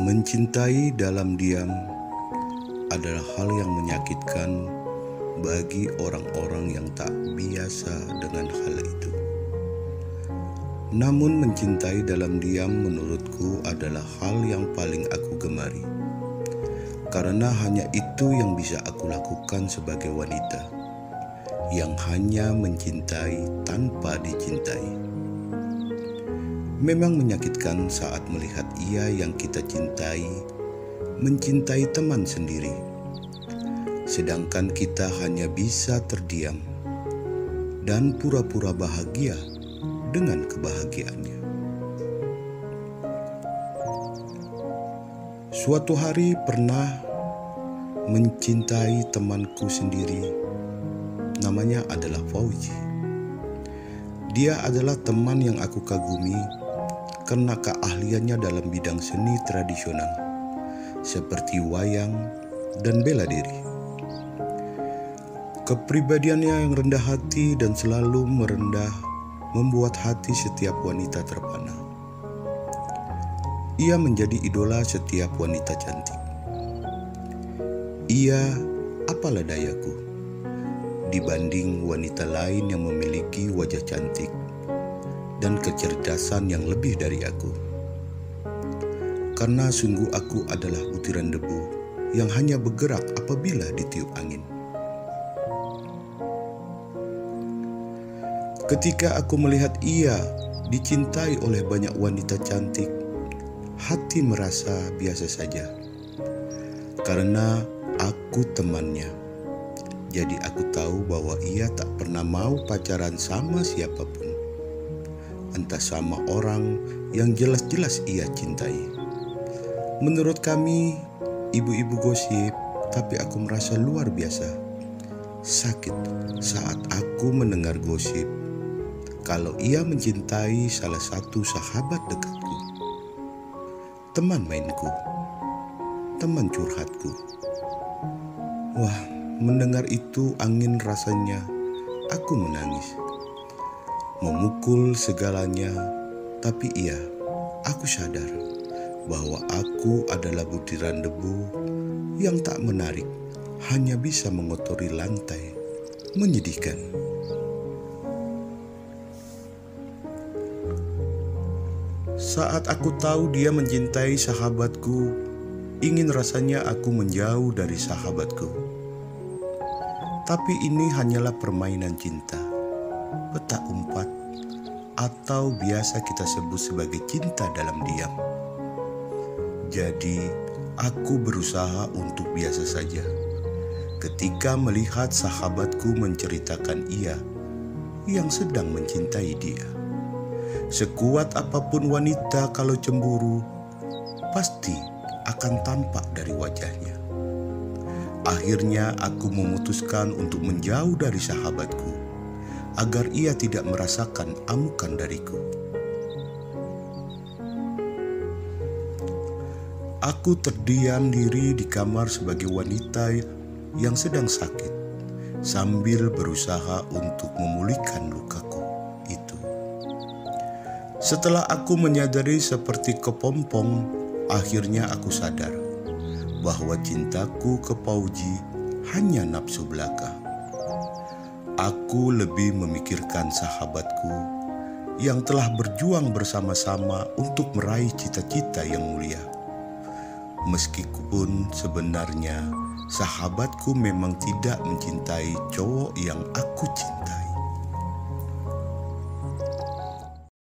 Mencintai dalam diam adalah hal yang menyakitkan bagi orang-orang yang tak biasa dengan hal itu. Namun mencintai dalam diam menurutku adalah hal yang paling aku gemari, karena hanya itu yang bisa aku lakukan sebagai wanita yang hanya mencintai tanpa dicintai. Memang menyakitkan saat melihat ia yang kita cintai mencintai teman sendiri, sedangkan kita hanya bisa terdiam dan pura-pura bahagia dengan kebahagiaannya. Suatu hari pernah mencintai temanku sendiri, namanya adalah Fauji. Dia adalah teman yang aku kagumi karena keahliannya dalam bidang seni tradisional seperti wayang dan bela diri. Kepribadiannya yang rendah hati dan selalu merendah membuat hati setiap wanita terpana. Ia menjadi idola setiap wanita cantik. Ia apalah dayaku dibanding wanita lain yang memiliki wajah cantik dan kecerdasan yang lebih dari aku. Karena sungguh aku adalah butiran debu yang hanya bergerak apabila ditiup angin. Ketika aku melihat ia dicintai oleh banyak wanita cantik, hati merasa biasa saja. Karena aku temannya, jadi aku tahu bahwa ia tak pernah mau pacaran sama siapapun, entah sama orang yang jelas-jelas ia cintai. Menurut kami, ibu-ibu gosip, tapi aku merasa luar biasa sakit saat aku mendengar gosip kalau ia mencintai salah satu sahabat dekatku, teman mainku, teman curhatku. Wah, mendengar itu angin rasanya aku menangis, memukul segalanya. Tapi iya, aku sadar bahwa aku adalah butiran debu yang tak menarik, hanya bisa mengotori lantai. Menyedihkan. Saat aku tahu dia mencintai sahabatku, ingin rasanya aku menjauh dari sahabatku. Tapi ini hanyalah permainan cinta, petak umpat, atau biasa kita sebut sebagai cinta dalam diam. Jadi, aku berusaha untuk biasa saja ketika melihat sahabatku menceritakan ia yang sedang mencintai dia. Sekuat apapun wanita kalau cemburu, pasti akan tampak dari wajahnya. Akhirnya aku memutuskan untuk menjauh dari sahabatku agar ia tidak merasakan amukan dariku. Aku terdiam diri di kamar sebagai wanita yang sedang sakit sambil berusaha untuk memulihkan lukaku itu. Setelah aku menyadari seperti kepompong, akhirnya aku sadar bahwa cintaku ke Fauji hanya nafsu belaka. Aku lebih memikirkan sahabatku yang telah berjuang bersama-sama untuk meraih cita-cita yang mulia. Meskipun sebenarnya sahabatku memang tidak mencintai cowok yang aku cintai.